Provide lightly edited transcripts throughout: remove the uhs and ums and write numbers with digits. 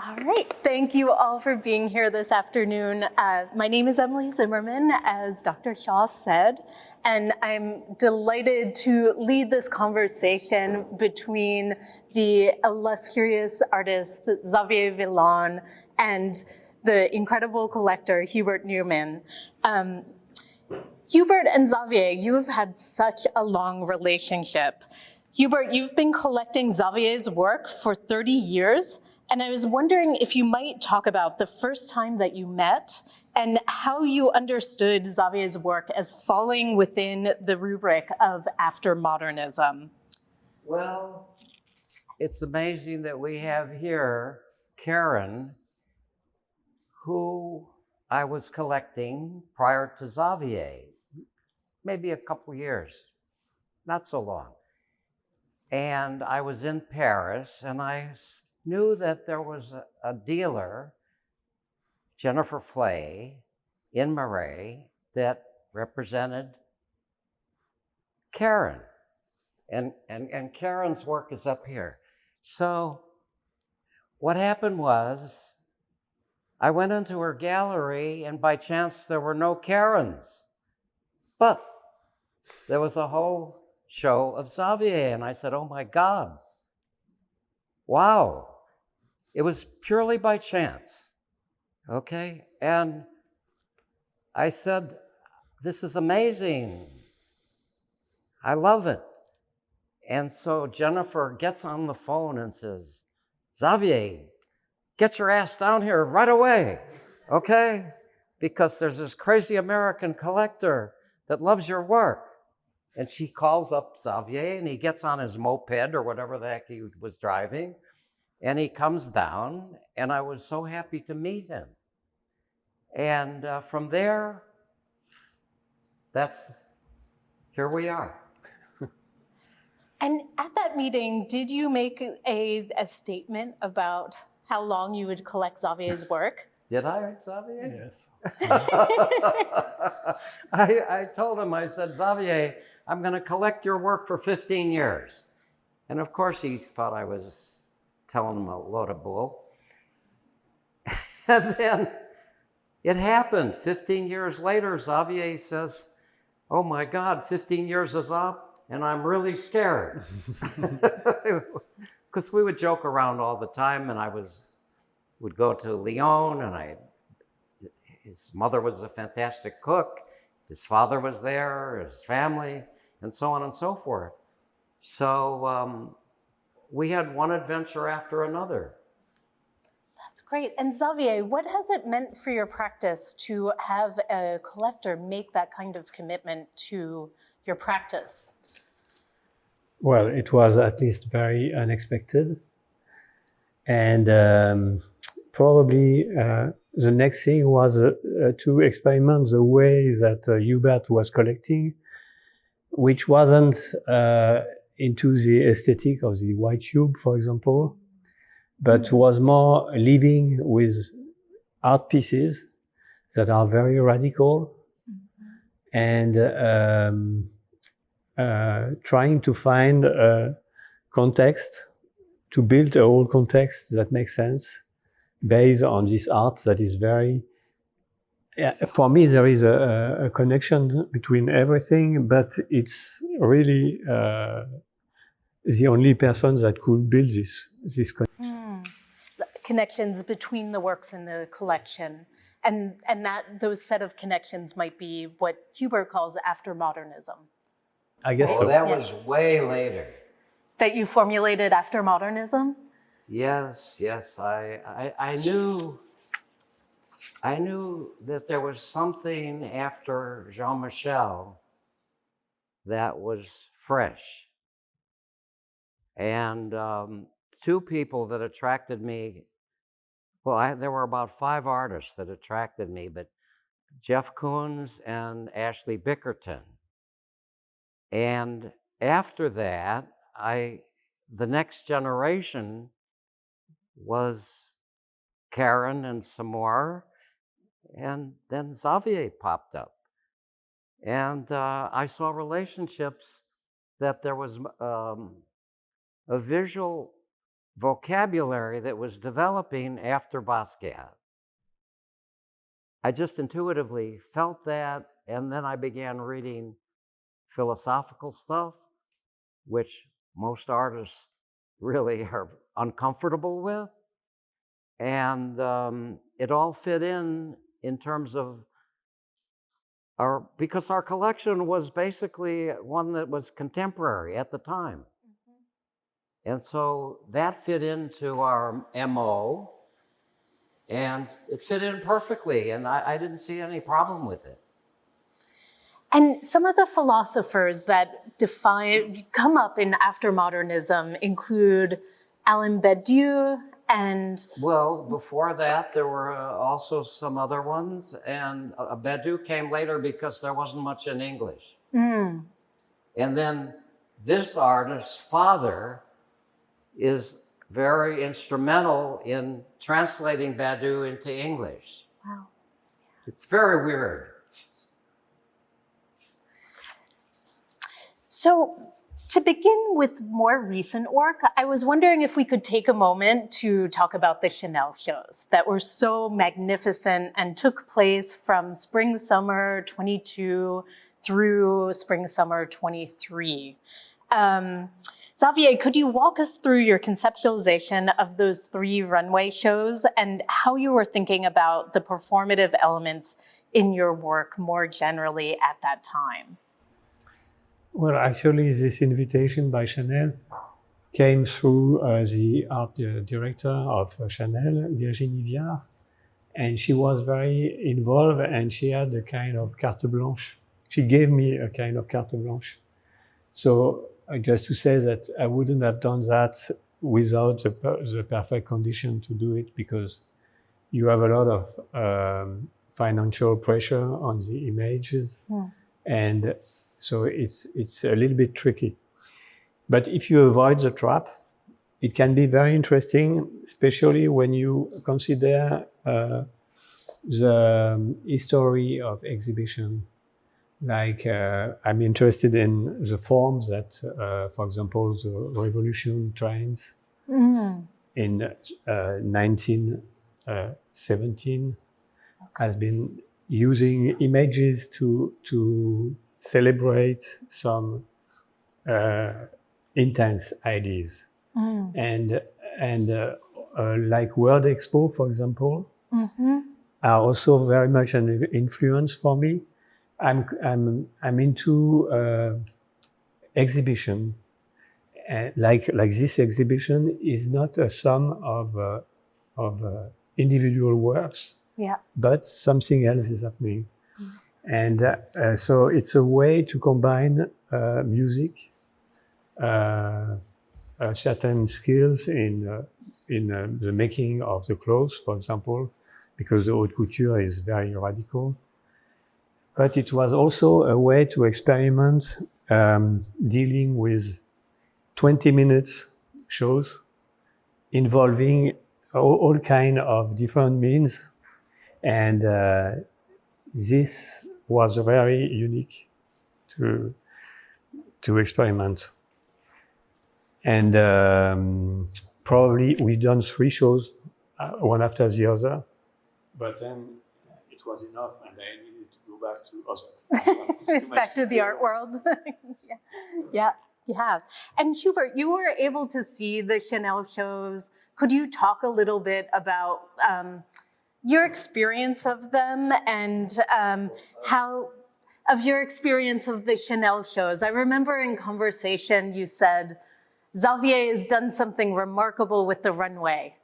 All right, thank you all for being here this afternoon. My name is Emily Zimmerman, as Dr. Shaw said, and I'm delighted to lead this conversation between the illustrious artist Xavier Veilhan and the incredible collector Hubert Neumann. Hubert and Xavier, you have had such a long relationship. Hubert, you've been collecting Xavier's work for 30 years, and I was wondering if you might talk about the first time that you met and how you understood Xavier's work as falling within the rubric of aftermodernism. Well, it's amazing that we have here Karen, who I was collecting prior to Xavier, maybe a couple years, not so long. And I was in Paris, and I knew that there was a dealer, Jennifer Flay, in Marais, that represented Karen. And Karen's work is up here. So what happened was, I went into her gallery, and by chance there were no Karens, but there was a whole show of Xavier, and I said, oh my God, wow. It was purely by chance, okay? And I said, this is amazing. I love it. And so Jennifer gets on the phone and says, Xavier, get your ass down here right away, okay? Because there's this crazy American collector that loves your work. And she calls up Xavier, and he gets on his moped or whatever the heck he was driving, and he comes down, and I was so happy to meet him. And from there, here we are. And at that meeting, did you make a statement about how long you would collect Xavier's work? Did I, Xavier? Yes. I told him, I said, Xavier, I'm going to collect your work for 15 years. And of course, he thought I was telling him a load of bull. And then it happened. 15 years later, Xavier says, oh my God, 15 years is up, and I'm really scared. Because we would joke around all the time, and would go to Lyon, and his mother was a fantastic cook, his father was there, his family, and so on and so forth. So we had one adventure after another. That's great. And Xavier, what has it meant for your practice to have a collector make that kind of commitment to your practice? Well, it was at least very unexpected. And probably the next thing was to experiment the way that Hubert was collecting, which wasn't into the aesthetic of the white tube, for example, but was more living with art pieces that are very radical, and trying to find a context, to build a whole context that makes sense based on this art that is very, for me, there is a connection between everything, but it's really the only person that could build this connection. Connections between the works in the collection. And those set of connections might be what Hubert calls aftermodernism. I guess so. That was way later. That you formulated aftermodernism? Yes. I knew that there was something after Jean-Michel that was fresh. And two people that attracted me, well, there were about 5 artists that attracted me, but Jeff Koons and Ashley Bickerton. And after that, the next generation was Karen and some more, and then Xavier popped up. And I saw relationships that there was a visual vocabulary that was developing after Basquiat. I just intuitively felt that, and then I began reading philosophical stuff, which most artists really are uncomfortable with. And it all fit in terms of because our collection was basically one that was contemporary at the time. Mm-hmm. And so that fit into our MO, and it fit in perfectly, and I didn't see any problem with it. And some of the philosophers that come up in Aftermodernism include Alain Badiou and... Well, before that, there were also some other ones, and Badiou came later because there wasn't much in English. Mm. And then this artist's father is very instrumental in translating Badiou into English. Wow. It's very weird. So, to begin with more recent work, I was wondering if we could take a moment to talk about the Chanel shows that were so magnificent and took place from spring summer 22 through spring summer 23. Xavier, could you walk us through your conceptualization of those 3 runway shows and how you were thinking about the performative elements in your work more generally at that time? Well, actually, this invitation by Chanel came through the art director of Chanel, Virginie Viard, and she was very involved, and she had a kind of carte blanche. She gave me a kind of carte blanche. So just to say that I wouldn't have done that without the perfect condition to do it, because you have a lot of financial pressure on the images. Yeah. And so it's a little bit tricky. But if you avoid the trap, it can be very interesting, especially when you consider the history of exhibition. Like I'm interested in the forms that, for example, the Revolution trains in 1917 has been using images to celebrate some intense ideas. And like World Expo, for example, are also very much an influence for me. I'm into exhibition. Like this exhibition is not a sum of individual works, yeah, but something else is happening. And so it's a way to combine music, certain skills in the making of the clothes, for example, because the haute couture is very radical. But it was also a way to experiment dealing with 20 minutes shows involving all kinds of different means. And this was very unique to experiment. And probably we've done 3 shows, one after the other, but then it was enough and I needed to go back to other. Back to the art world. Yeah, you have. And Hubert, you were able to see the Chanel shows. Could you talk a little bit about your experience of them and of your experience of the Chanel shows? I remember in conversation you said, Xavier has done something remarkable with the runway.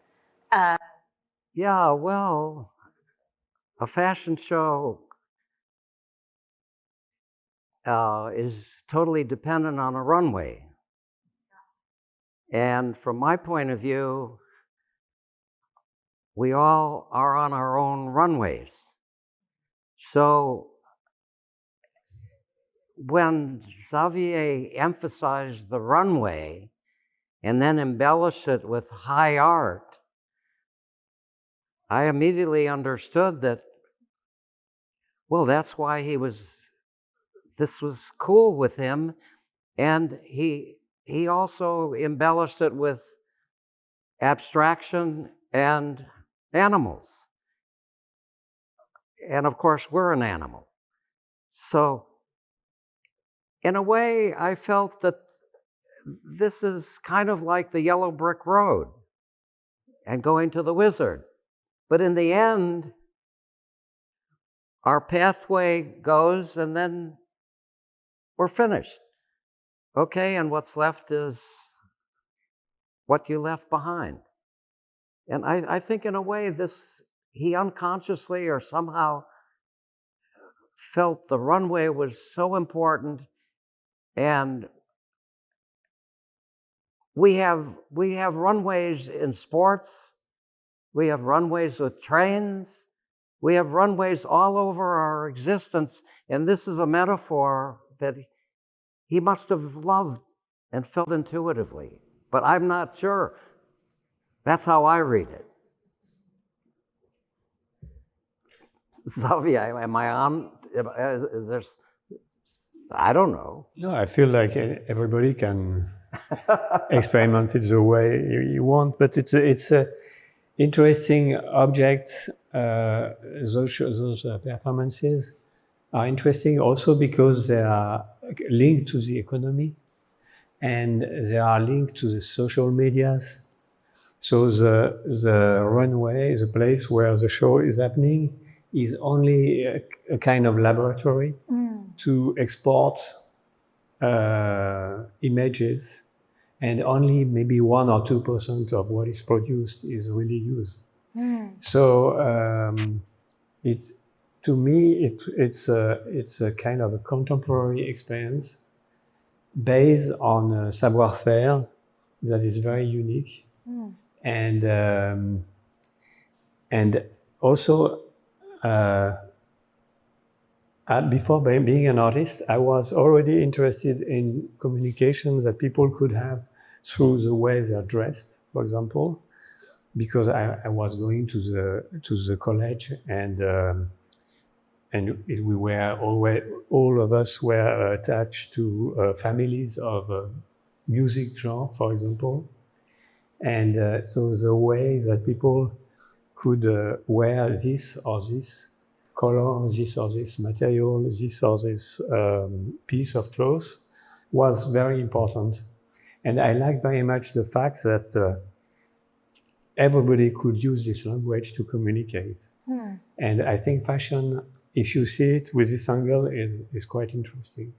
Yeah, well, a fashion show is totally dependent on a runway. And from my point of view, we all are on our own runways. So when Xavier emphasized the runway and then embellished it with high art, I immediately understood that, well, that's why this was cool with him. And he also embellished it with abstraction, and animals. And of course, we're an animal. So, in a way, I felt that this is kind of like the yellow brick road and going to the wizard. But in the end, our pathway goes and then we're finished. Okay, and what's left is what you left behind. And I think in a way he unconsciously or somehow felt the runway was so important, and we have runways in sports, we have runways with trains, we have runways all over our existence, and this is a metaphor that he must have loved and felt intuitively, but I'm not sure. That's how I read it. Xavier, am I on? Is there? I don't know. No, I feel like everybody can experiment it the way you want, but it's a interesting object. Those performances are interesting also because they are linked to the economy and they are linked to the social medias. So the runway, the place where the show is happening, is only a kind of laboratory to export images, and only maybe 1 or 2% of what is produced is really used. So it's, to me, it's a kind of a contemporary experience based on savoir-faire that is very unique, and also. Before being an artist, I was already interested in communication that people could have through the way they are dressed, for example, because I was going to the college, and we were always, all of us were attached to families of music genre, for example, and so the way that people could wear this or this color, this or this material, this or this piece of clothes was very important. And I like very much the fact that everybody could use this language to communicate. And I think fashion, if you see it with this angle, is quite interesting.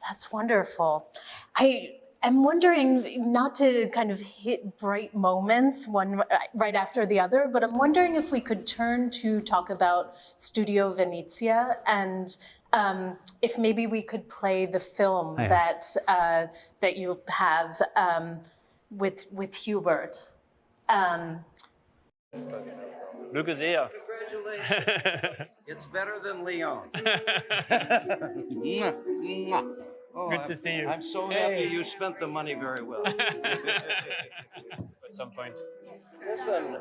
That's wonderful. I'm wondering, not to kind of hit bright moments one right after the other, but I'm wondering if we could turn to talk about Studio Venezia, and if maybe we could play the film that you have with Hubert. Look at here. Congratulations. It's better than Lyon. Oh, Good to see you. I'm so happy you spent the money very well. At some point. Listen,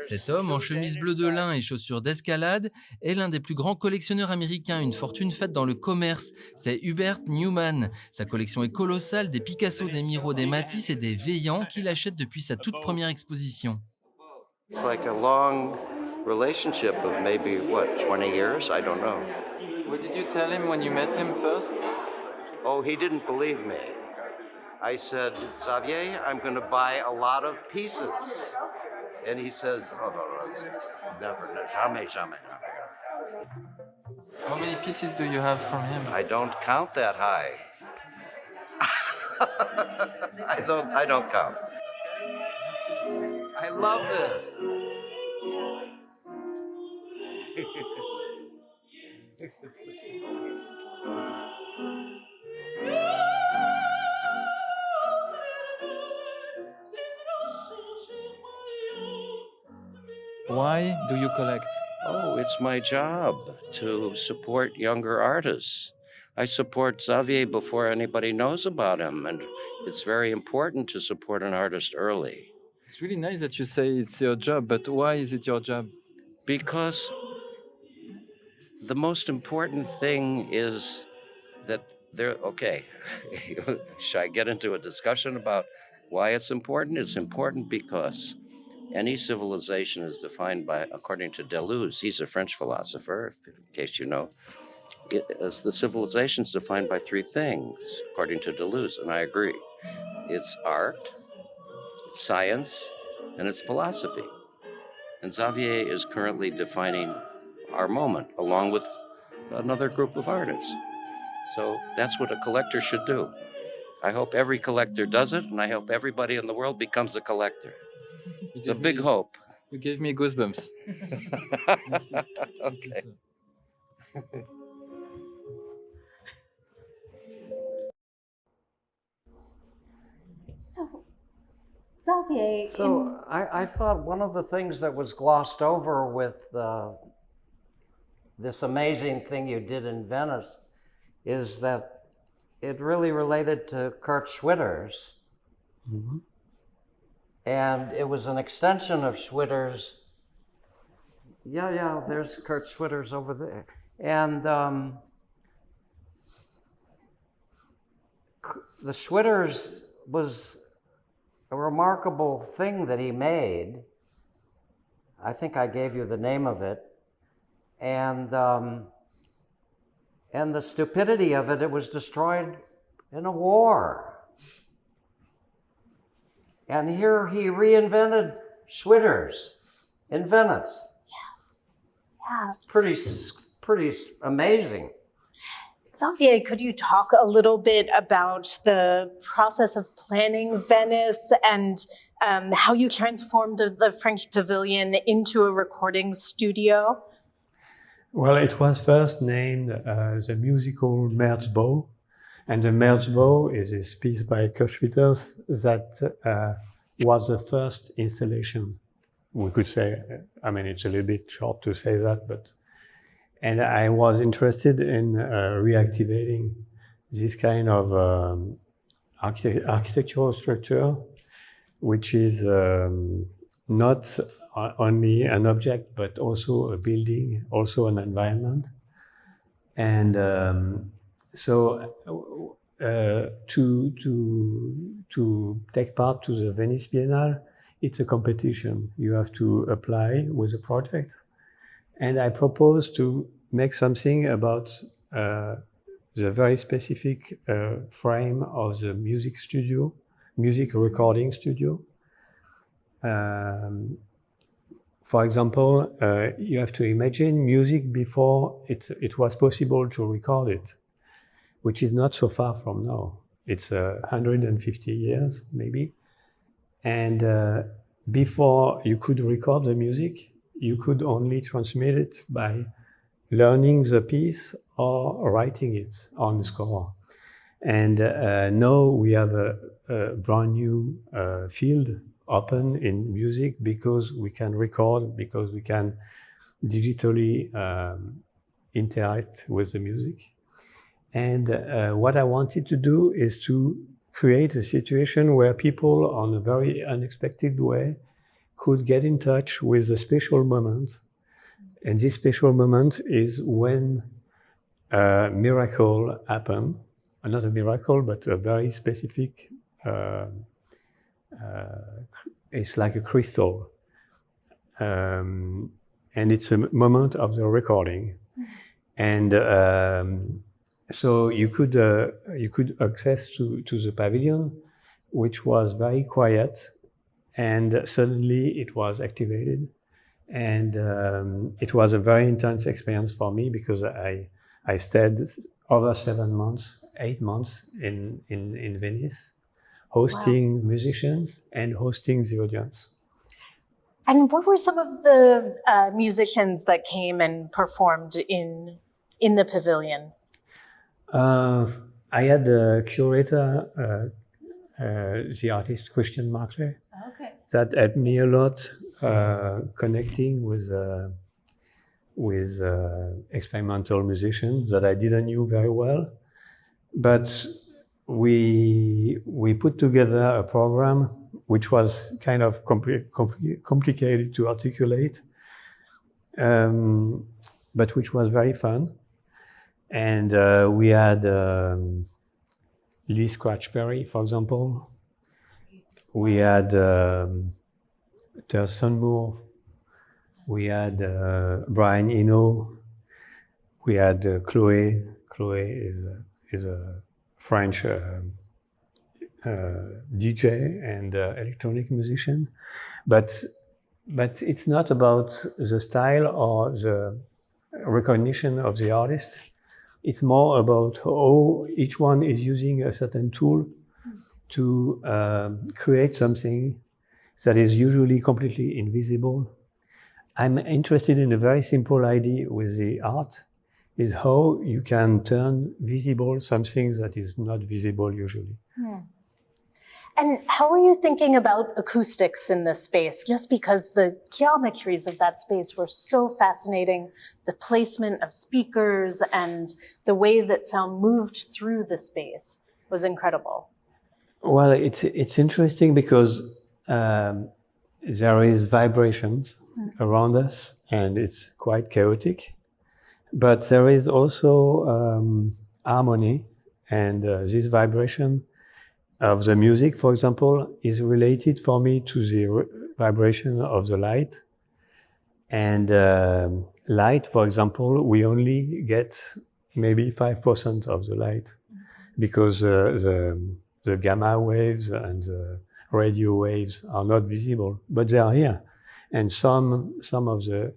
Cet homme en chemise bleue de lin et chaussures d'escalade est l'un des plus grands collectionneurs américains, une fortune faite dans le commerce. C'est Hubert Neumann. Sa collection est colossale, des Picasso, des Miro, des Matisse et des Veilhan qu'il achète depuis sa toute première exposition. It's like a long relationship of maybe, 20 years? I don't know. What did you tell him when you met him first? Oh, he didn't believe me. I said, Xavier, I'm going to buy a lot of pieces. And he says, oh, no, never, jamais. How many pieces do you have from him? I don't count that high. I don't count. I love this. Why do you collect? Oh, it's my job to support younger artists. I support Xavier before anybody knows about him, and it's very important to support an artist early. It's really nice that you say it's your job, but why is it your job? Because the most important thing is that they're okay. Should I get into a discussion about Why it's important? It's important because any civilization is defined by, according to Deleuze, he's a French philosopher, in case you know, the civilization is defined by three things, according to Deleuze, and I agree. It's art, it's science, and it's philosophy. And Xavier is currently defining our moment, along with another group of artists. So that's what a collector should do. I hope every collector does it, and I hope everybody in the world becomes a collector. It's a big hope. You gave me goosebumps. Okay. So, Xavier, So I thought one of the things that was glossed over with this amazing thing you did in Venice is that it really related to Kurt Schwitter's. Mm-hmm. And it was an extension of Schwitter's. Yeah, there's Kurt Schwitter's over there. And the Schwitter's was a remarkable thing that he made. I think I gave you the name of it. And the stupidity of it, it was destroyed in a war. And here he reinvented Schwitter's in Venice. yes, yeah. It's pretty amazing. Xavier, could you talk a little bit about the process of planning Venice and how you transformed the French Pavilion into a recording studio? Well, it was first named the musical Merzbow, and the Merzbow is this piece by Kurt Schwitters that was the first installation. We could say, I mean, it's a little bit short to say that, but, and I was interested in reactivating this kind of architectural structure, which is not only an object, but also a building, also an environment. And so to take part to the Venice Biennale, it's a competition. You have to apply with a project. And I proposed to make something about the very specific frame of the music studio, music recording studio. For example, you have to imagine music before it was possible to record it, which is not so far from now. It's 150 years, maybe. And before you could record the music, you could only transmit it by learning the piece or writing it on the score. And now we have a brand new field open in music because we can record, because we can digitally interact with the music. And what I wanted to do is to create a situation where people on a very unexpected way could get in touch with a special moment. And this special moment is when a miracle happened. Not a miracle, but a very specific, it's like a crystal. And it's a moment of the recording. And so you could access to the pavilion, which was very quiet, and suddenly it was activated. And it was a very intense experience for me because I stayed over 8 months in Venice, hosting musicians and hosting the audience. And what were some of the musicians that came and performed in the pavilion? I had a curator, the artist Christian Markley, that helped me a lot connecting with experimental musicians that I didn't know very well. But we put together a program which was kind of complicated to articulate, but which was very fun. And we had Lee Scratchberry, for example, we had Thurston Moore, we had Brian Eno, we had Chloé. Chloé is a French DJ and electronic musician, but it's not about the style or the recognition of the artist. It's more about how each one is using a certain tool to create something that is usually completely invisible. I'm interested in a very simple idea with the art, is how you can turn visible something that is not visible usually. And how are you thinking about acoustics in this space? Just because the geometries of that space were so fascinating, the placement of speakers and the way that sound moved through the space was incredible. Well, it's interesting because there is vibrations around us and it's quite chaotic, but there is also harmony, and this vibration of the music, for example, is related for me to the vibration of the light. And light, for example, we only get maybe 5% of the light because the gamma waves and the radio waves are not visible, but they are here. And some of the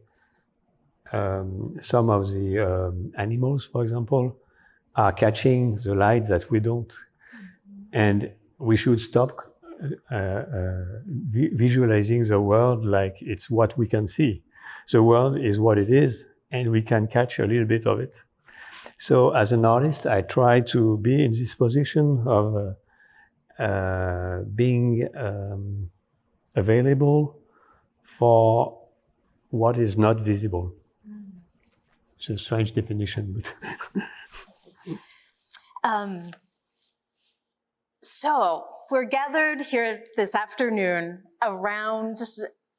animals, for example, are catching the light that we don't. And we should stop visualizing the world like it's what we can see. The world is what it is, and we can catch a little bit of it. So as an artist, I try to be in this position of being available for what is not visible. It's a strange definition, but... So we're gathered here this afternoon around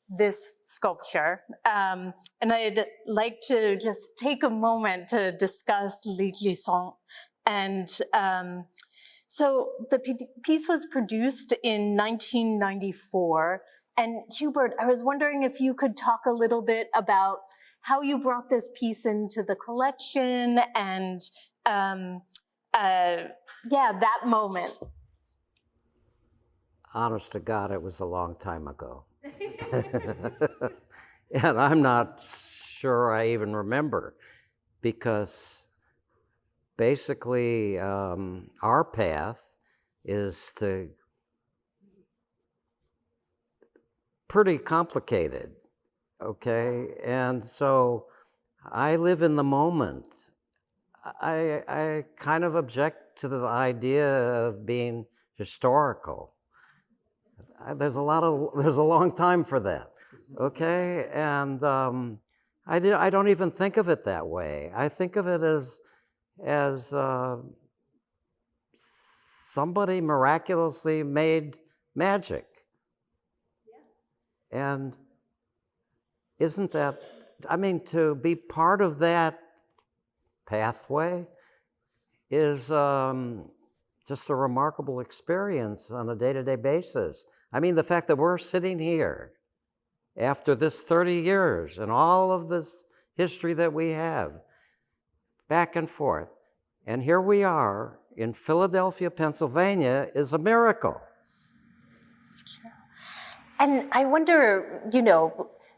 this sculpture, and I'd like to just take a moment to discuss Les Glissants. And so the piece was produced in 1994, and Hubert, I was wondering if you could talk a little bit about how you brought this piece into the collection and that moment. Honest to God, it was a long time ago. And I'm not sure I even remember, because basically our path is pretty complicated, okay? And so I live in the moment. I kind of object to the idea of being historical. There's a long time for that, okay? And I don't even think of it that way. I think of it as somebody miraculously made magic. Yeah. And isn't that, I mean, to be part of that pathway is just a remarkable experience on a day-to-day basis. I mean, the fact that we're sitting here after this 30 years and all of this history that we have, back and forth, and here we are in Philadelphia, Pennsylvania, is a miracle. And I wonder,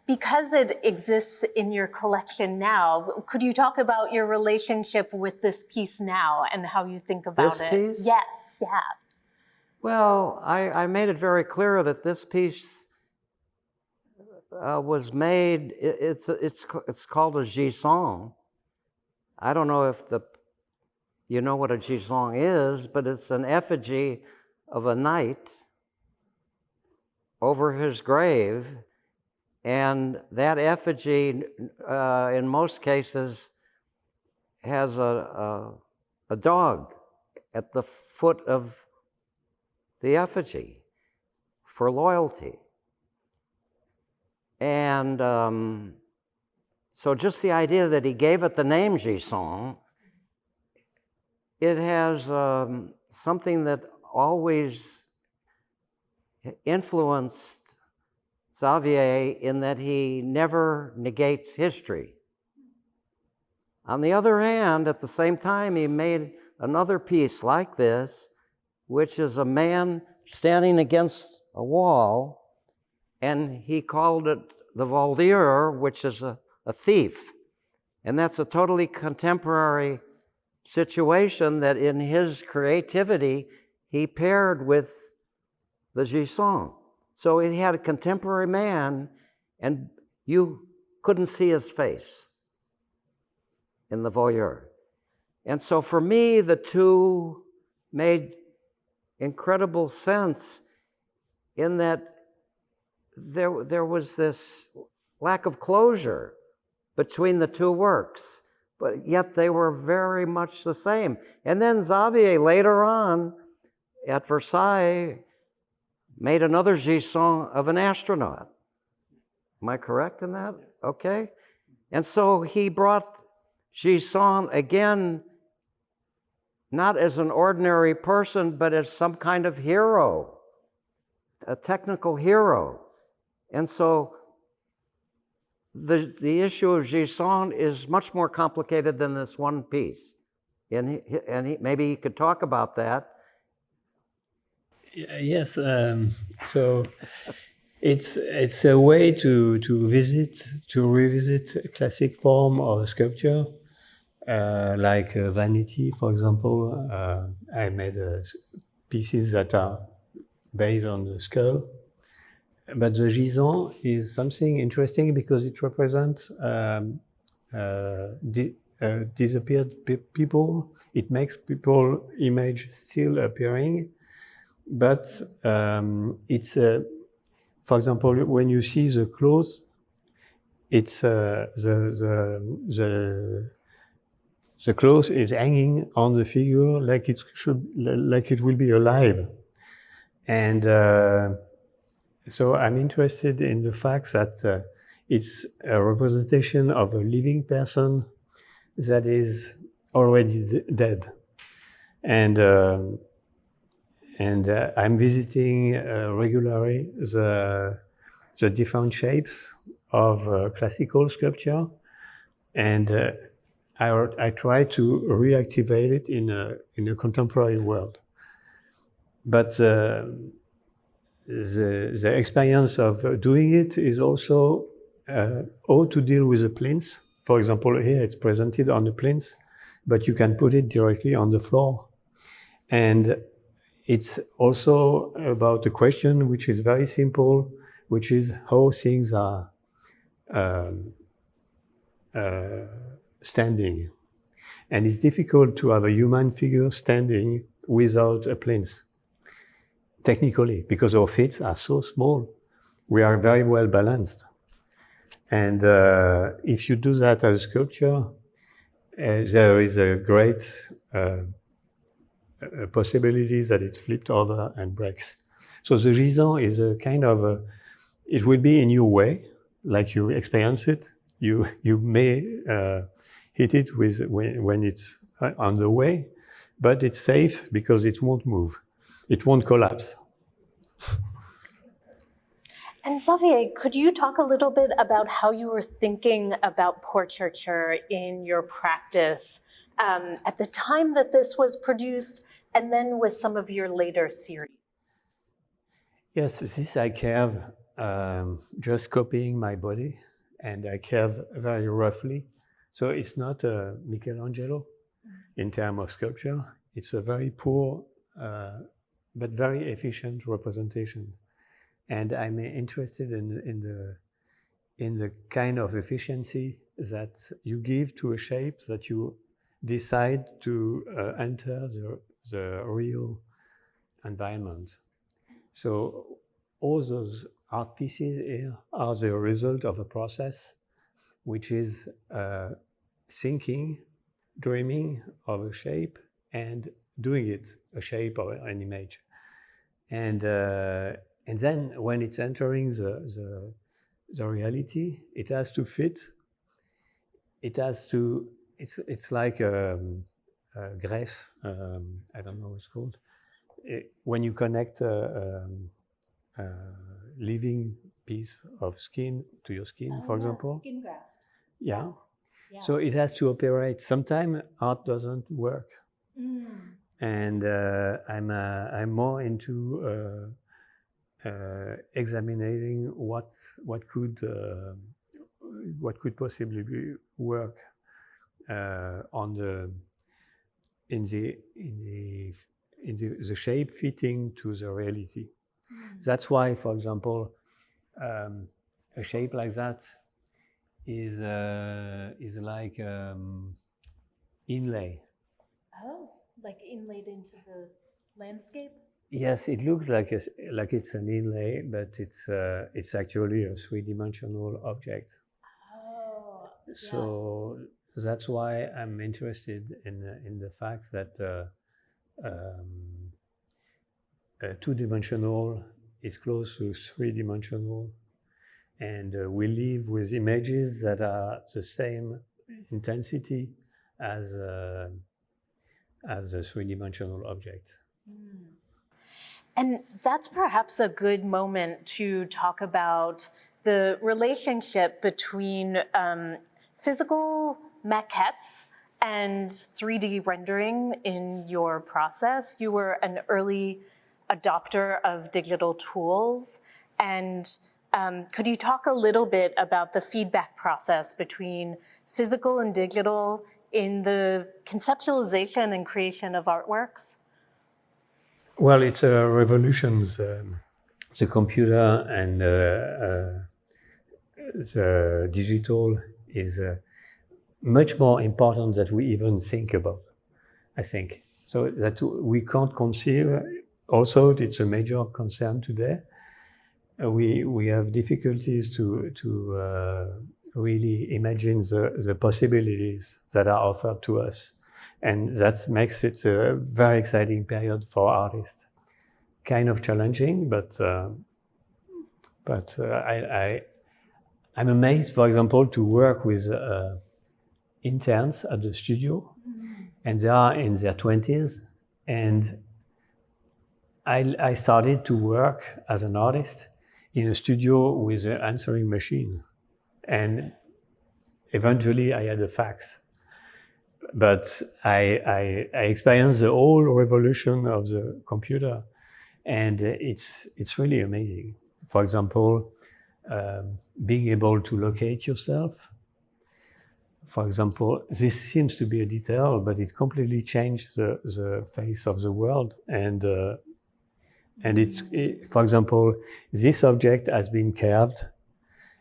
because it exists in your collection now, could you talk about your relationship with this piece now and how you think about it? This piece? Yes, yeah. Well, I made it very clear that this piece was made, it's called a gisant. I don't know if you know what a gisant is, but it's an effigy of a knight over his grave. And that effigy, in most cases, has a dog at the foot of the effigy for loyalty. And so just the idea that he gave it the name Gisant, it has something that always influenced Xavier in that he never negates history. On the other hand, at the same time, he made another piece like this, which is a man standing against a wall, and he called it the voleur, which is a thief. And that's a totally contemporary situation that in his creativity, he paired with the Gisson. So he had a contemporary man, and you couldn't see his face in the voyeur. And so for me, the two made incredible sense in that there was this lack of closure between the two works, but yet they were very much the same. And then Xavier later on at Versailles made another Gisson of an astronaut. Am I correct in that? Okay. And so he brought Gisson again, not as an ordinary person, but as some kind of hero, a technical hero. And so the issue of Gisson is much more complicated than this one piece. And maybe he could talk about that. Yes, so it's a way to revisit a classic form of sculpture, like vanity, for example. I made pieces that are based on the skull. But the Gisson is something interesting because it represents disappeared people. It makes people image still appearing, but it's for example, when you see the clothes, it's the clothes is hanging on the figure like it will be alive, and so I'm interested in the fact that it's a representation of a living person that is already dead, and I'm visiting regularly the different shapes of classical sculpture, and I try to reactivate it in a contemporary world. But the experience of doing it is also how to deal with the plinth. For example, here it's presented on the plinth, but you can put it directly on the floor. And it's also about a question which is very simple, which is how things are standing. And it's difficult to have a human figure standing without a plinth, technically, because our feet are so small. We are very well balanced. And if you do that as a sculpture, there is a great possibility that it flipped over and breaks. So the Gisson is a kind of, it will be in your way, like you experience it. You may hit it with when it's on the way, but it's safe because it won't move. It won't collapse. And Xavier, could you talk a little bit about how you were thinking about portraiture in your practice at the time that this was produced, and then with some of your later series? Yes, this I carve just copying my body, and I carve very roughly. So it's not Michelangelo in terms of sculpture. It's a very poor but very efficient representation. And I'm interested in the kind of efficiency that you give to a shape that you decide to enter the real environment. So all those art pieces here are the result of a process which is thinking, dreaming of a shape and doing it, a shape or an image. And then when it's entering the reality, it has to fit. It has to, it's like a greffe, I don't know what it's called. When you connect a living piece of skin to your skin, for example. Skin graft. Yeah. Yeah. So it has to operate. Sometimes art doesn't work, and I'm more into examining what could possibly work on the shape fitting to the reality. That's why, for example, a shape like that is like inlay. Oh, like inlaid into the landscape? Yes, it looks like it's an inlay, but it's actually a three-dimensional object. Oh, yeah. So that's why I'm interested in the fact that two-dimensional is close to three-dimensional, and we live with images that are the same intensity as a three-dimensional object. And that's perhaps a good moment to talk about the relationship between physical maquettes and 3D rendering in your process. You were an early adopter of digital tools, and could you talk a little bit about the feedback process between physical and digital in the conceptualization and creation of artworks? Well, it's a revolution. The computer and the digital is much more important than we even think about, I think. So that we can't conceive. Also, it's a major concern today. We have difficulties to really imagine the possibilities that are offered to us. And that makes it a very exciting period for artists. Kind of challenging, but I'm amazed, for example, to work with interns at the studio, and they are in their 20s, and I started to work as an artist in a studio with an answering machine, and eventually I had a fax. But I experienced the whole revolution of the computer, and it's really amazing. For example, being able to locate yourself. For example, this seems to be a detail, but it completely changed the face of the world. And for example, this object has been carved,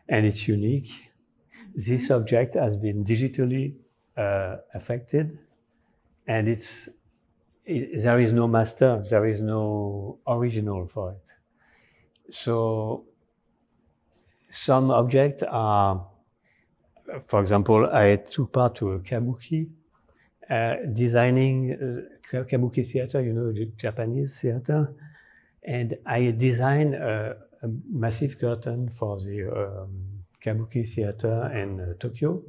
and it's unique. This object has been digitally affected, and there is no master, there is no original for it. So some objects are, for example, I took part to a kabuki, designing kabuki theater, you know, the Japanese theater, and I designed a massive curtain for the kabuki theater in Tokyo.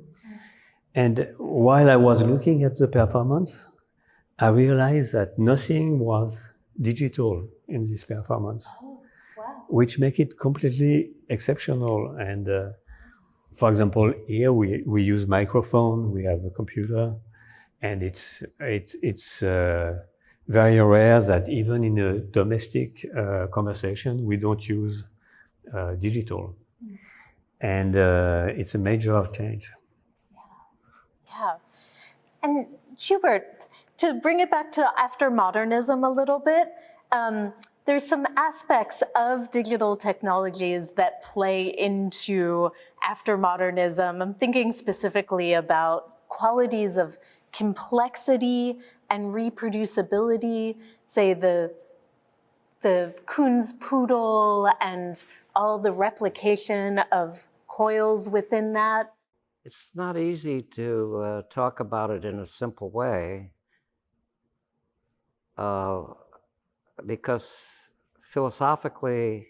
And while I was looking at the performance, I realized that nothing was digital in this performance, which make it completely exceptional. And for example, here we use microphone, we have a computer, and it's very rare that even in a domestic conversation, we don't use digital. And it's a major change. Yeah. And Hubert, to bring it back to aftermodernism a little bit, there's some aspects of digital technologies that play into aftermodernism. I'm thinking specifically about qualities of complexity and reproducibility, say the Koons poodle and all the replication of coils within that. It's not easy to talk about it in a simple way because philosophically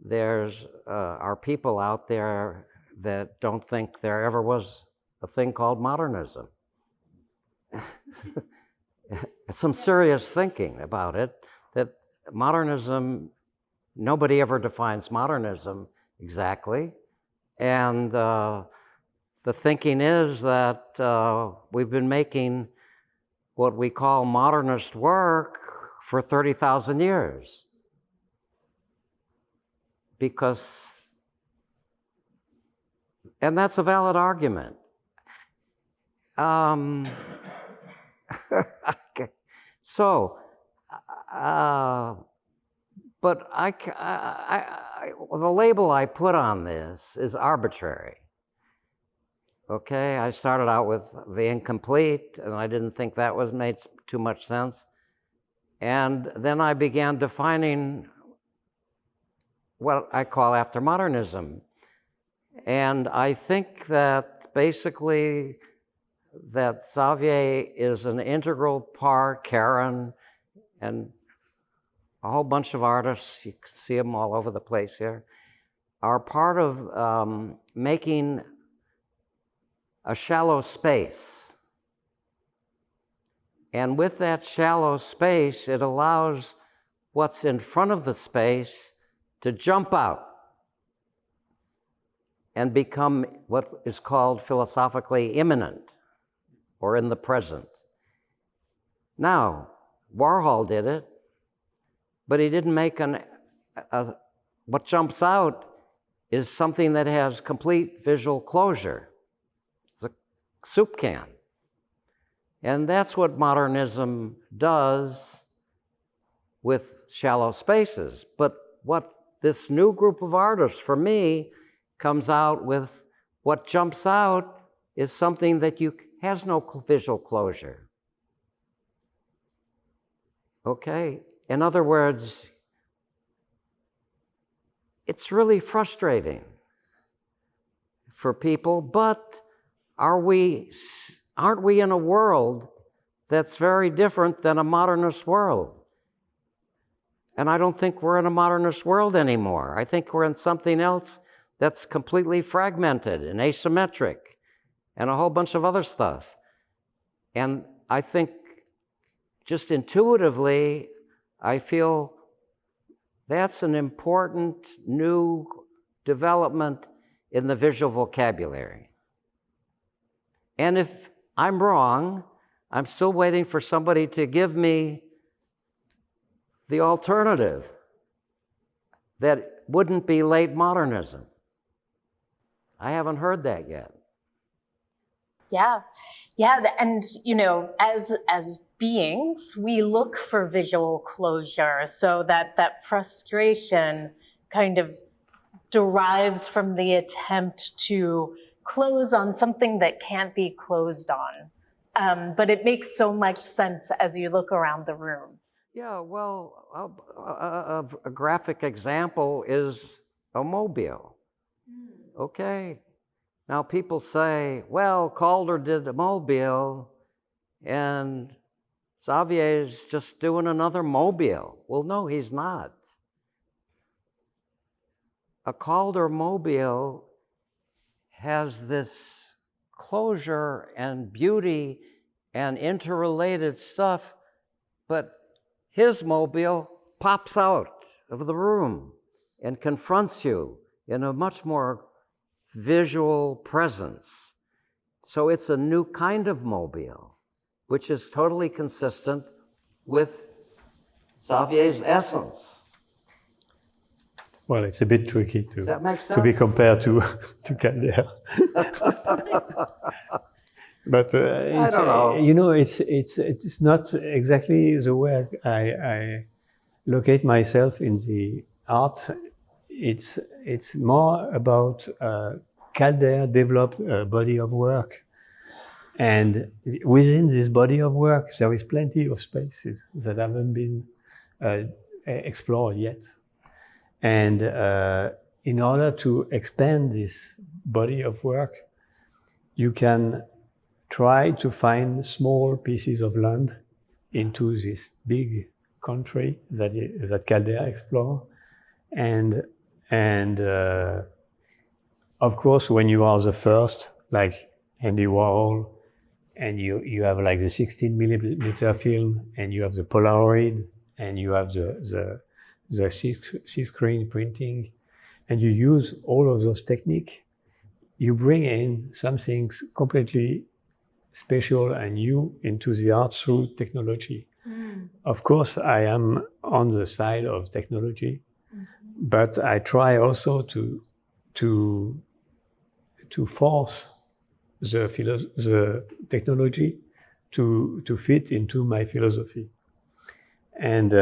there's are people out there that don't think there ever was a thing called modernism. Some serious thinking about it, that modernism nobody ever defines modernism exactly. And the thinking is that we've been making what we call modernist work for 30,000 years. And that's a valid argument. Okay. So, but the label I put on this is arbitrary. Okay, I started out with the incomplete, and I didn't think that made too much sense. And then I began defining what I call aftermodernism. And I think that basically that Xavier is an integral part, Karen, and a whole bunch of artists, you can see them all over the place here, are part of making a shallow space. And with that shallow space, it allows what's in front of the space to jump out and become what is called philosophically immanent, or in the present. Now, Warhol did it, but he didn't make what jumps out is something that has complete visual closure. It's a soup can. And that's what modernism does with shallow spaces. But what this new group of artists, for me, comes out with, what jumps out is something that has no visual closure. Okay? In other words, it's really frustrating for people, but aren't we in a world that's very different than a modernist world? And I don't think we're in a modernist world anymore. I think we're in something else that's completely fragmented and asymmetric and a whole bunch of other stuff. And I think just intuitively, I feel that's an important new development in the visual vocabulary. And if I'm wrong, I'm still waiting for somebody to give me the alternative that wouldn't be late modernism. I haven't heard that yet. Yeah, and as beings, we look for visual closure, so that frustration kind of derives from the attempt to close on something that can't be closed on. But it makes so much sense as you look around the room. Yeah, well, a graphic example is a mobile. Okay? Now people say, well, Calder did a mobile and Xavier's just doing another mobile. Well, no, he's not. A Calder mobile has this closure and beauty and interrelated stuff, but his mobile pops out of the room and confronts you in a much more visual presence. So it's a new kind of mobile, which is totally consistent with Xavier's essence. Well, it's a bit tricky Does that make sense? to be compared to Calder. But I don't know. It's not exactly the way I locate myself in the art. It's more about Calder developed a body of work, and within this body of work there is plenty of spaces that haven't been explored yet. And in order to expand this body of work, you can try to find small pieces of land into this big country that Calder explored. And of course, when you are the first, like Andy Warhol, and you have like the 16 millimeter film, and you have the Polaroid, and you have the the C-screen printing, and you use all of those techniques, you bring in something completely special and new into the art through technology. Of course, I am on the side of technology, but I try also to force the technology to fit into my philosophy. And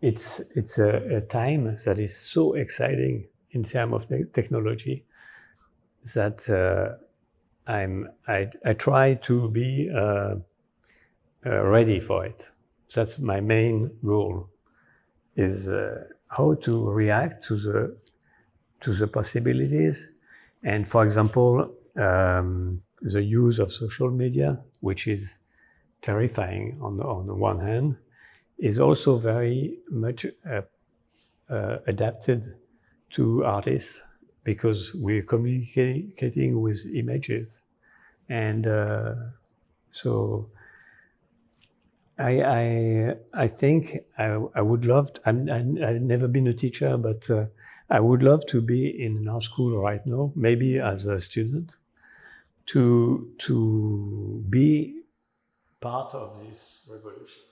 it's a time that is so exciting in terms of technology that I try to be ready for it. That's my main goal, is how to react to the possibilities. And for example, the use of social media, which is terrifying on the one hand, is also very much adapted to artists, because we're communicating with images. And so I think I would love to, I've never been a teacher, but I would love to be in an art school right now, maybe as a student, to be part of this revolution.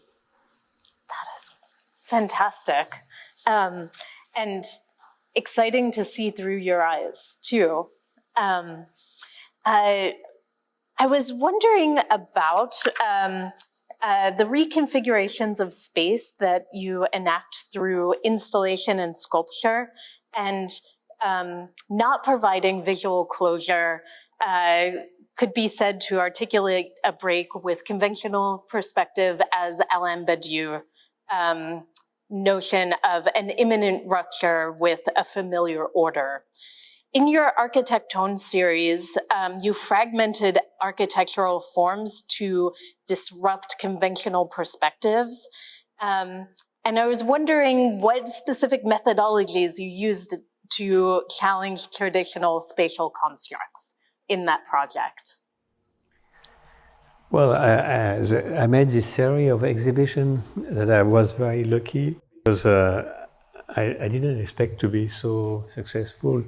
That is fantastic. And exciting to see through your eyes, too. I was wondering about the reconfigurations of space that you enact through installation and sculpture, and not providing visual closure could be said to articulate a break with conventional perspective as Alain Badiou notion of an imminent rupture with a familiar order. In your Architectone series, you fragmented architectural forms to disrupt conventional perspectives. And I was wondering what specific methodologies you used to challenge traditional spatial constructs in that project. Well, I made this series of exhibitions that I was very lucky, because I didn't expect to be so successful,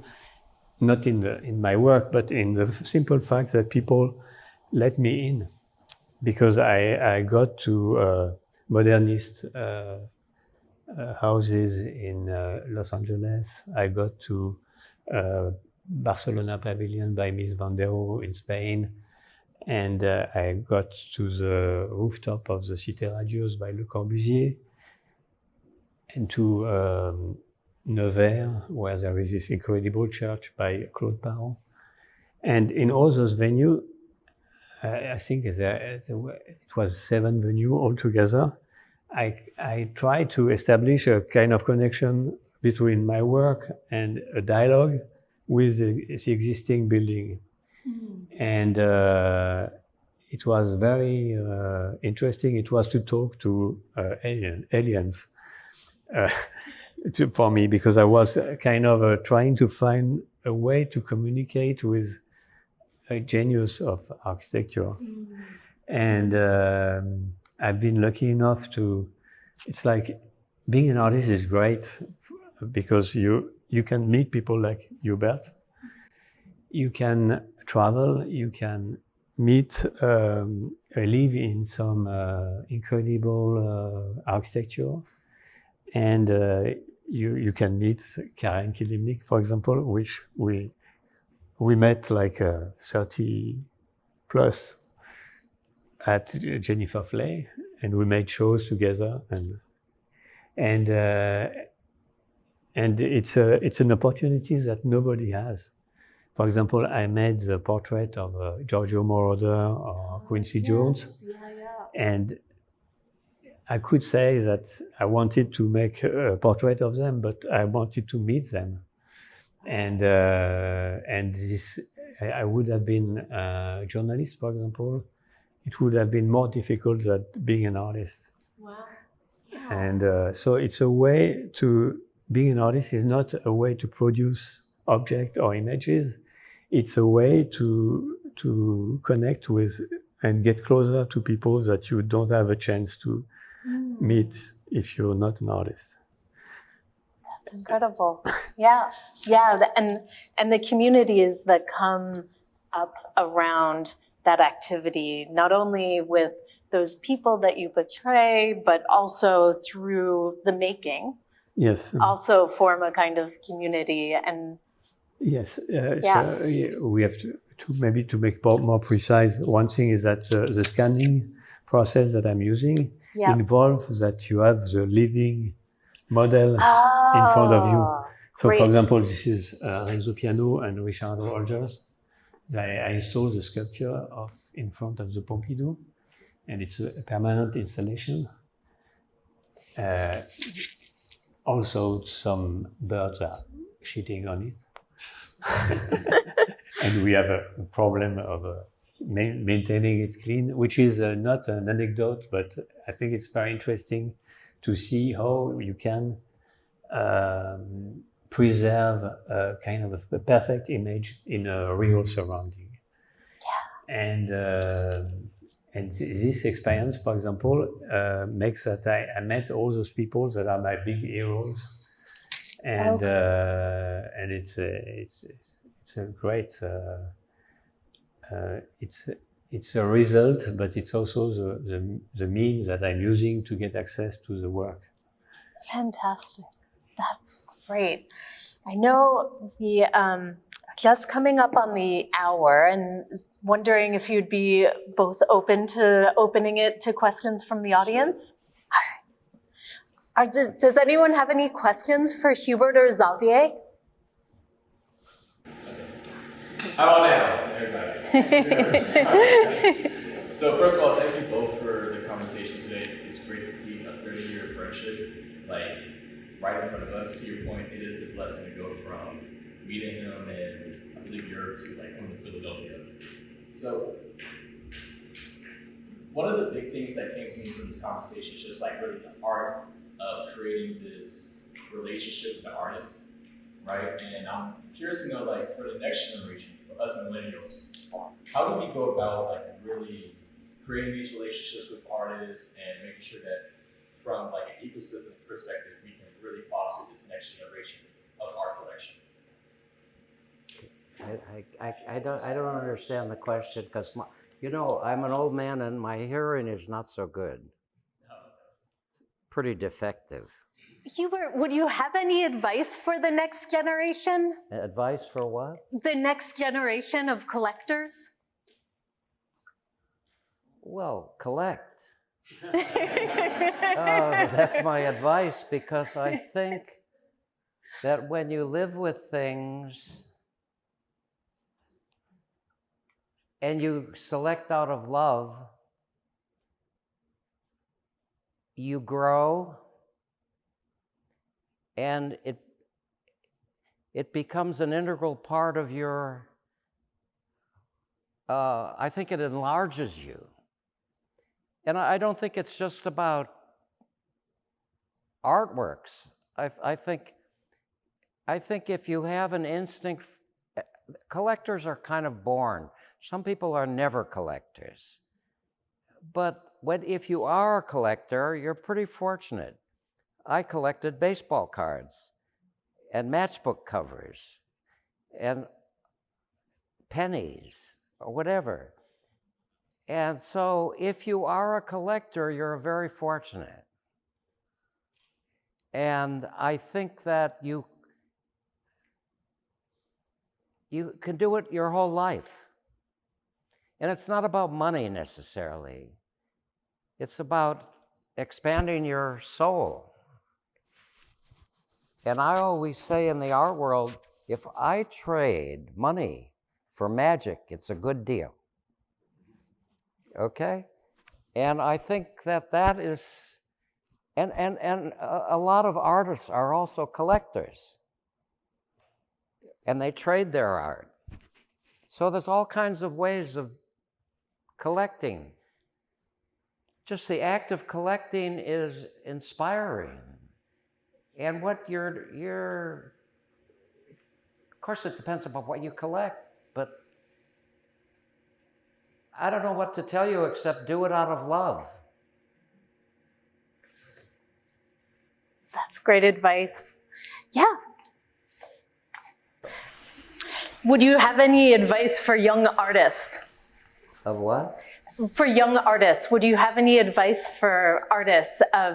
not in my work, but in the simple fact that people let me in, because I got to modernist houses in Los Angeles. I got to Barcelona Pavilion by Mies van der Rohe in Spain. And I got to the rooftop of the Cité Radieuse by Le Corbusier, and to Nevers, where there is this incredible church by Claude Parent. And in all those venues, I think it was 7 venues altogether, I tried to establish a kind of connection between my work and a dialogue with the existing building. And it was very interesting. It was to talk to aliens for me, because I was kind of trying to find a way to communicate with a genius of architecture. And I've been lucky enough to, it's like being an artist is great, because you can meet people like Hubert. You can travel, you can meet, live in some incredible architecture, and you can meet Karen Kilimnik, for example, which we met like 30 plus at Jennifer Flay, and we made shows together, and it's an opportunity that nobody has. For example, I made the portrait of Giorgio Moroder or Quincy Jones, and I could say that I wanted to make a portrait of them, but I wanted to meet them, and this, I would have been a journalist, for example. It would have been more difficult than being an artist. Wow. And so it's a way to, being an artist is not a way to produce objects or images. It's a way to connect with and get closer to people that you don't have a chance to meet if you're not an artist. That's incredible. Yeah, and the communities that come up around that activity, not only with those people that you portray, but also through the making. Yes. Also form a kind of community. And yes, so we have to maybe to make more precise. One thing is that the scanning process that I'm using involves that you have the living model in front of you. So, for example, this is Renzo Piano and Richard Rogers. I installed the sculpture in front of the Pompidou, and it's a permanent installation. Also, some birds are shitting on it. And we have a problem of maintaining it clean, which is not an anecdote, but I think it's very interesting to see how you can preserve a kind of a perfect image in a real surrounding. Yeah. And this experience, for example, makes that I met all those people that are my big heroes, and it's a great it's a result, but it's also the means that I'm using to get access to the work. Fantastic. That's great. I know we just coming up on the hour, and wondering if you'd be both open to opening it to questions from the audience. All right. Does anyone have any questions for Hubert or Xavier? How about now, everybody? So first of all, thank you both for the conversation today. It's great to see a 30-year friendship, like, right in front of us. To your point, it is a blessing to go from meeting him in, I believe, Europe to like coming to Philadelphia. So one of the big things that came to me from this conversation is just like really the art of creating this relationship with the artist, right? And I'm curious to know, like, for the next generation, for us millennials, how do we go about like really creating these relationships with artists and making sure that from like an ecosystem perspective, we can really foster this next generation of art collection? I don't understand the question, because you know, I'm an old man and my hearing is not so good. It's pretty defective. Hubert, would you have any advice for the next generation? Advice for what? The next generation of collectors? Well, collect. That's my advice, because I think that when you live with things and you select out of love, you grow, and it becomes an integral part of your, I think it enlarges you. And I don't think it's just about artworks. I think if you have an instinct, collectors are kind of born. Some people are never collectors. But if you are a collector, you're pretty fortunate. I collected baseball cards and matchbook covers and pennies or whatever. And so if you are a collector, you're very fortunate. And I think that you can do it your whole life. And it's not about money necessarily. It's about expanding your soul. And I always say in the art world, if I trade money for magic, it's a good deal. Okay? And I think that is, and a lot of artists are also collectors. And they trade their art. So there's all kinds of ways of collecting. Just the act of collecting is inspiring. And what of course it depends upon what you collect, but I don't know what to tell you except do it out of love. great advice. Yeah. Would you have any advice for young artists? Of what? For young artists, would you have any advice for artists of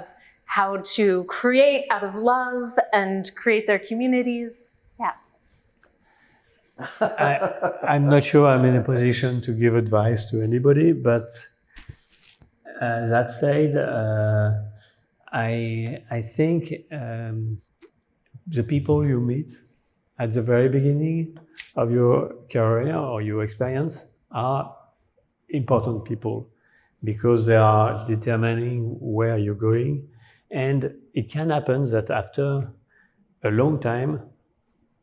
how to create out of love and create their communities? Yeah. I'm not sure I'm in a position to give advice to anybody, but that said, I think the people you meet at the very beginning of your career or your experience are important people because they are determining where you're going. And it can happen that after a long time,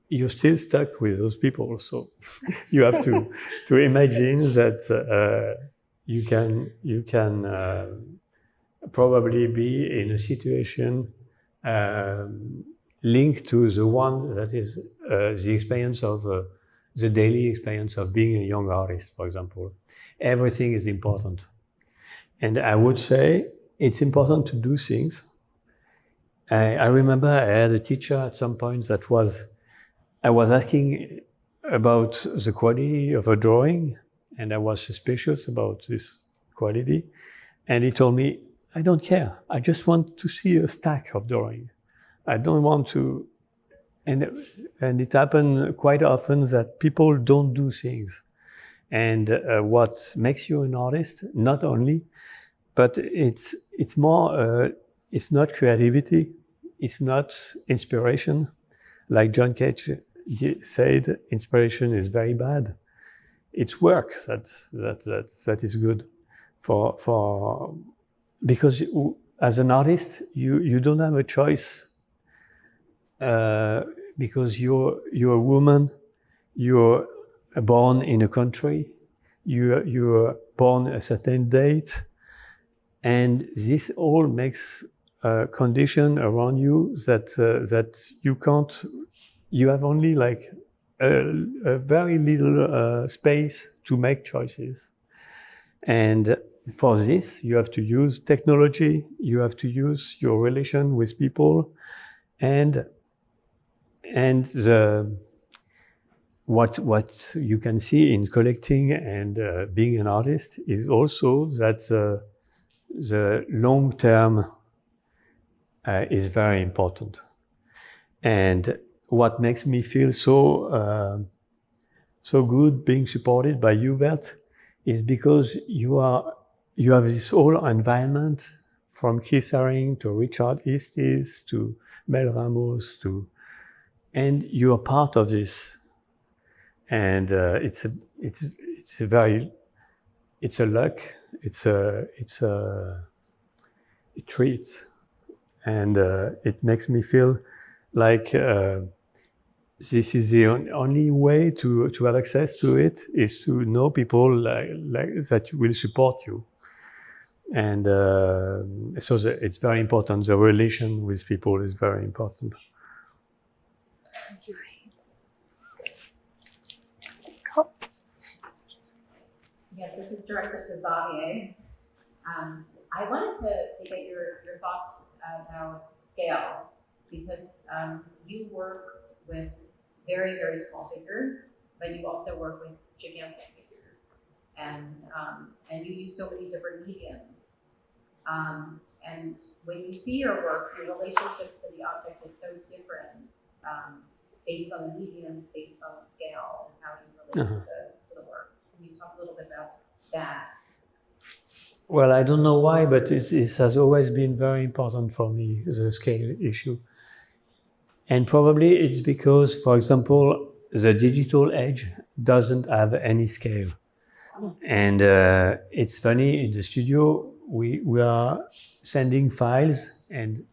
you're still stuck with those people. So you have to imagine that you can probably be in a situation linked to the one that is the experience of the daily experience of being a young artist, for example. Everything is important. And I would say it's important to do things. I remember I had a teacher at some point I was asking about the quality of a drawing, and I was suspicious about this quality. And he told me, I don't care. I just want to see a stack of drawing. I don't want to, and it happened quite often that people don't do things. And what makes you an artist, not only, but it's more, it's not creativity, it's not inspiration. Like John Cage said, inspiration is very bad. It's work that is good for because as an artist, you don't have a choice because you're a woman, you're born in a country, you're born a certain date, and this all makes a condition around you that you can't. You have only like a very little space to make choices, and for this you have to use technology. You have to use your relation with people, and what you can see in collecting and being an artist is also that the long term is very important. And what makes me feel so good being supported by Hubert is because you have this whole environment from Keith Haring to Richard Estes to Mel Ramos and you are part of this. And it's a luck. It's a treat, and it makes me feel like this is the only way to have access to it is to know people like that will support you, and so it's very important. The relation with people is very important. Thank you. Yes, this is directed to Xavier. I wanted to get your thoughts about scale, because you work with very, very small figures, but you also work with gigantic figures, and you use so many different mediums. And when you see your work, your relationship to the object is so different based on the mediums, based on the scale, and how you relate to the work. Can you talk a little bit about that? Well, I don't know why, but it has always been very important for me, the scale issue. And probably it's because, for example, the digital age doesn't have any scale. And it's funny, in the studio, we are sending files and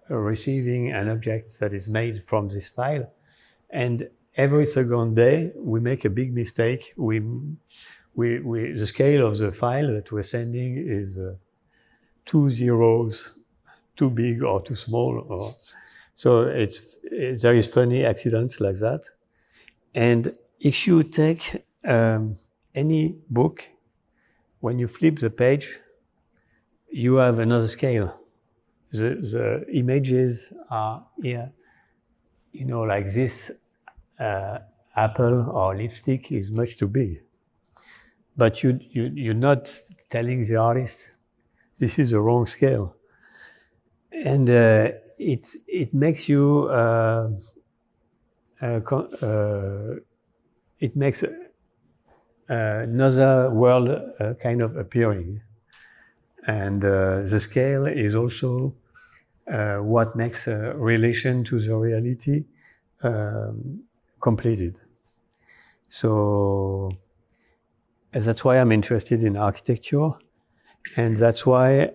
receiving an object that is made from this file. And every second day, we make a big mistake. The scale of the file that we're sending is 2 zeros too big or too small. So there is funny accidents like that. And if you take any book, when you flip the page, you have another scale. the images are here, like this apple or lipstick is much too big. But you're not telling the artist this is the wrong scale, and it makes you it makes another world kind of appearing, and the scale is also what makes a relation to the reality completed. So that's why I'm interested in architecture, and that's why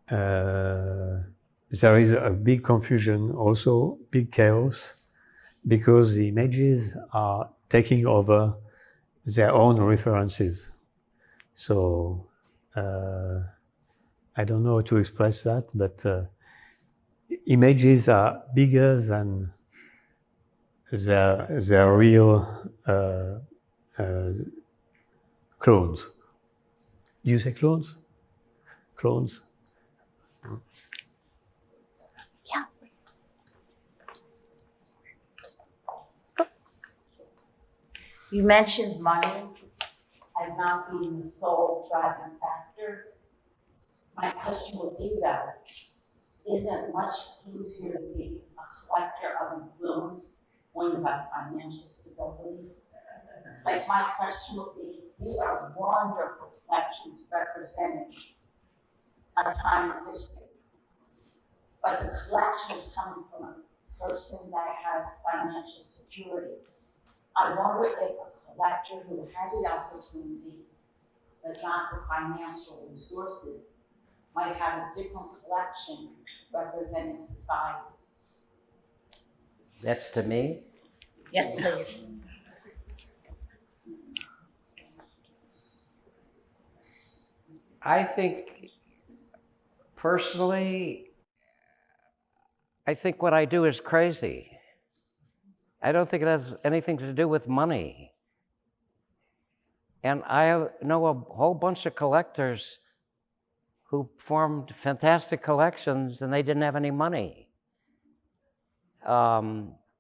there is a big confusion, also big chaos, because the images are taking over their own references. So I don't know how to express that, but images are bigger than their real clones. Do you say clones? Clones? Yeah. You mentioned money as not being the sole driving factor. My question would be though, is it much easier to be a collector of influence when you have financial stability? Like my question would be, these are wonderful collections representing a time in history. But the collection is coming from a person that has financial security. I wonder if a collector who had the opportunity, but not the financial resources, might have a different collection representing society. That's to me? Yes, please. I think, personally, I think what I do is crazy. I don't think it has anything to do with money. And I know a whole bunch of collectors who formed fantastic collections and they didn't have any money.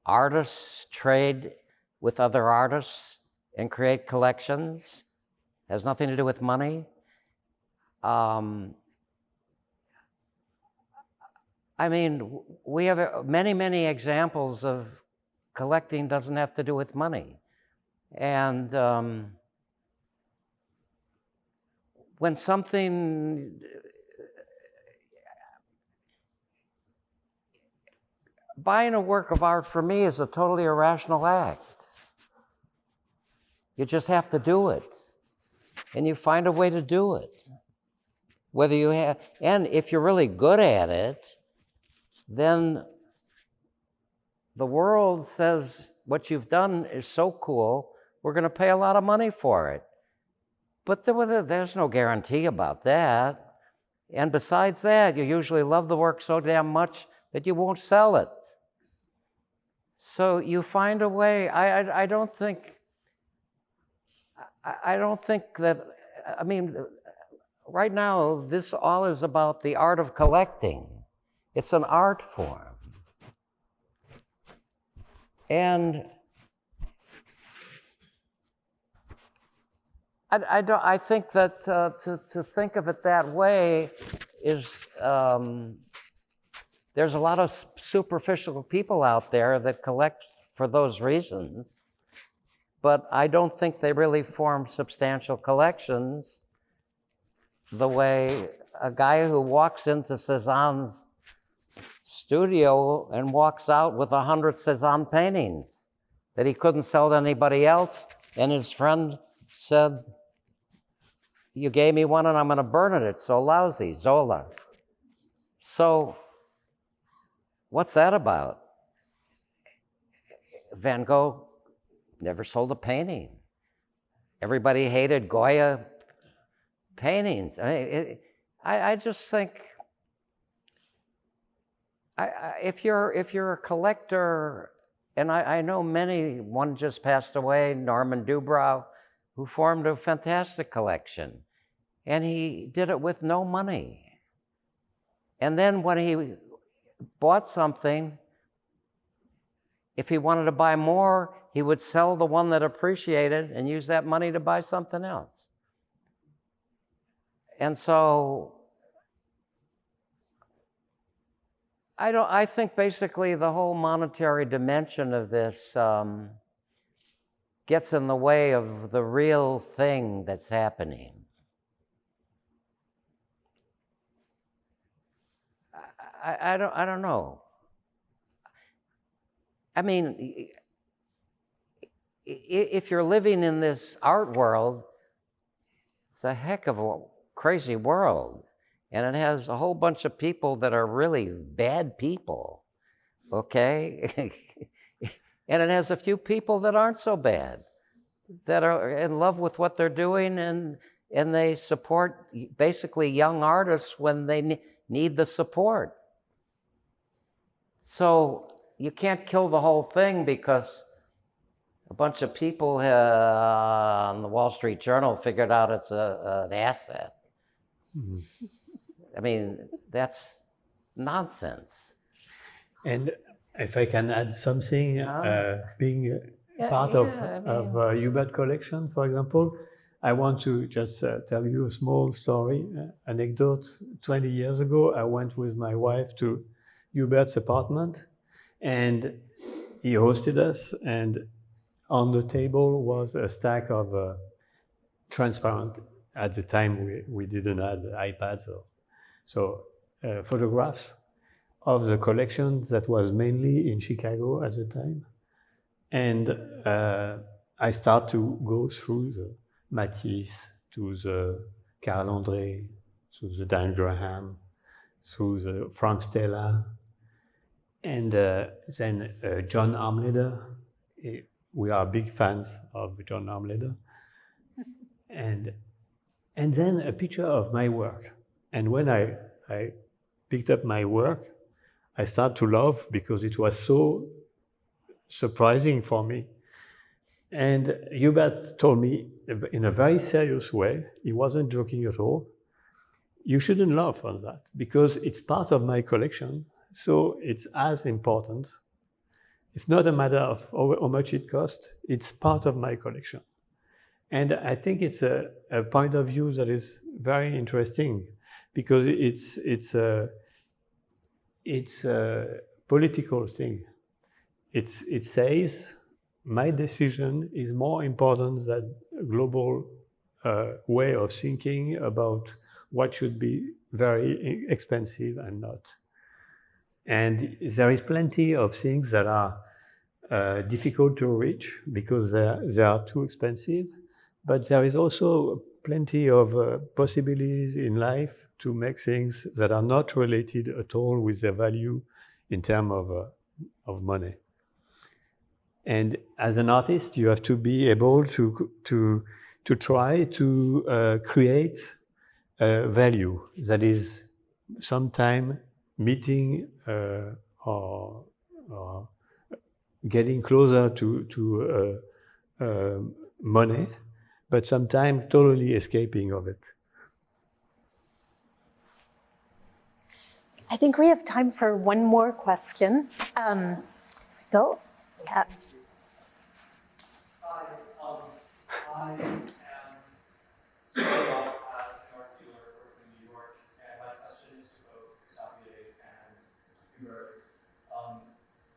Artists trade with other artists and create collections. It has nothing to do with money. I mean, we have many, many examples of collecting doesn't have to do with money. And when something, buying a work of art for me is a totally irrational act. You just have to do it. And you find a way to do it. Whether you have, and if you're really good at it, then the world says what you've done is so cool, we're going to pay a lot of money for it. But there's no guarantee about that. And besides that, you usually love the work so damn much that you won't sell it. So you find a way. I don't think that, I mean, right now, this all is about the art of collecting. It's an art form. And I think that to think of it that way is, there's a lot of superficial people out there that collect for those reasons, but I don't think they really form substantial collections the way a guy who walks into Cézanne's studio and walks out with 100 Cézanne paintings that he couldn't sell to anybody else, and his friend said, "You gave me one and I'm going to burn it. It's so lousy." Zola. So what's that about? Van Gogh never sold a painting. Everybody hated Goya paintings. I just think, if you're a collector, and I know many, one just passed away, Norman Dubrow, who formed a fantastic collection. And he did it with no money. And then when he bought something, if he wanted to buy more, he would sell the one that appreciated and use that money to buy something else. And so I think basically the whole monetary dimension of this gets in the way of the real thing that's happening. I don't know. I mean, if you're living in this art world, it's a heck of a crazy world. And it has a whole bunch of people that are really bad people, okay? And it has a few people that aren't so bad, that are in love with what they're doing, and they support basically young artists when they need the support. So you can't kill the whole thing because a bunch of people on the Wall Street Journal figured out it's an asset. Mm-hmm. I mean, that's nonsense. And if I can add something, being part of Hubert collection, for example, I want to just tell you a small story, anecdote. 20 years ago, I went with my wife to Hubert's apartment, and he hosted us, and on the table was a stack of transparent, at the time we didn't have iPads, so photographs of the collection that was mainly in Chicago at the time. And I start to go through the Matisse, to the Carl André, to the Dan Graham, through the Frank Stella, and then John Armleder. We are big fans of John Armleder. And then a picture of my work. And when I picked up my work, I started to laugh because it was so surprising for me. And Hubert told me in a very serious way, he wasn't joking at all, you shouldn't laugh on that because it's part of my collection, so it's as important. It's not a matter of how much it costs, it's part of my collection. And I think it's a point of view that is very interesting because it's a political thing. It says my decision is more important than a global way of thinking about what should be very expensive and not. And there is plenty of things that are difficult to reach because they are too expensive, but there is also plenty of possibilities in life to make things that are not related at all with their value in terms of money. And as an artist, you have to be able to try to create value that is sometime meeting or getting closer to money, but sometimes totally escaping of it. I think we have time for one more question. Go. Yeah. I am started off as an art dealer in New York, and my question is to both Xavier and Hubert.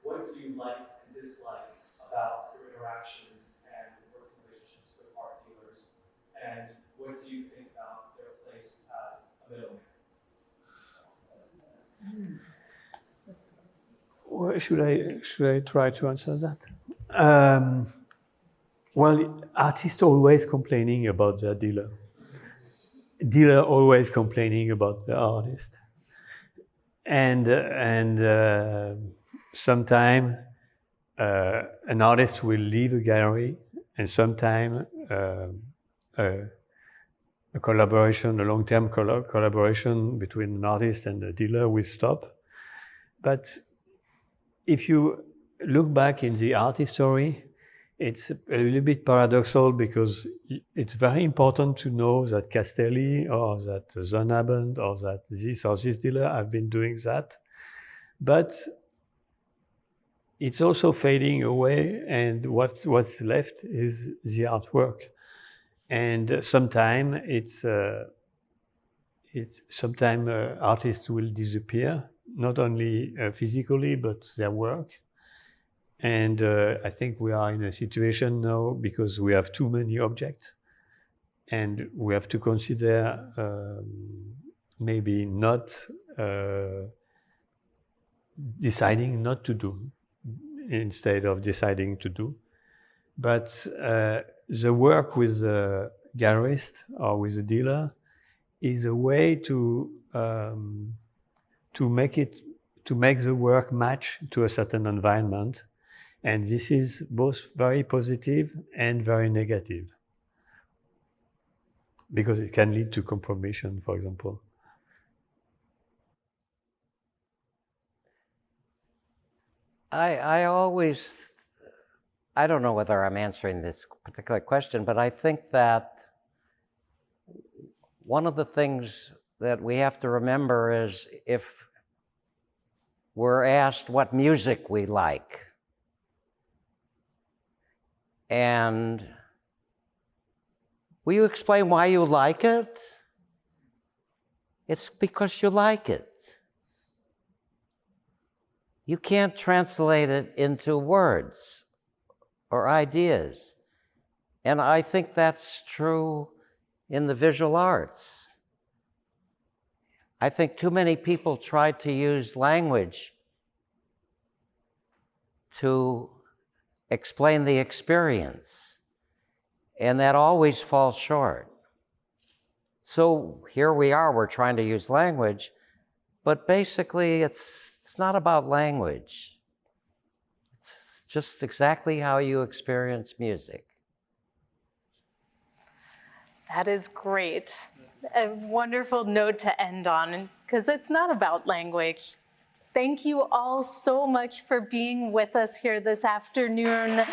What do you like and dislike about your interactions and working relationships with art dealers? And what do you think about their place as a middleman? Well, should I try to answer that? Well, artists always complaining about their dealer. Dealer always complaining about the artist. And sometime an artist will leave a gallery, and sometime a collaboration, a long-term collaboration between an artist and a dealer will stop. But if you look back in the art history, it's a little bit paradoxal because it's very important to know that Castelli or that Zonabend or that this dealer have been doing that. But it's also fading away, and what's left is the artwork. And sometimes artists will disappear, not only physically, but their work. And I think we are in a situation now because we have too many objects, and we have to consider maybe not deciding not to do instead of deciding to do. But the work with the gallerist or with the dealer is a way to make the work match to a certain environment. And this is both very positive and very negative, because it can lead to compromission, for example. I don't know whether I'm answering this particular question, but I think that one of the things that we have to remember is if we're asked what music we like, and will you explain why you like it? It's because you like it. You can't translate it into words or ideas. And I think that's true in the visual arts. I think too many people try to use language to explain the experience, and that always falls short. So here we are, we're trying to use language, but basically it's not about language. It's just exactly how you experience music. That is great. A wonderful note to end on, because it's not about language. Thank you all so much for being with us here this afternoon.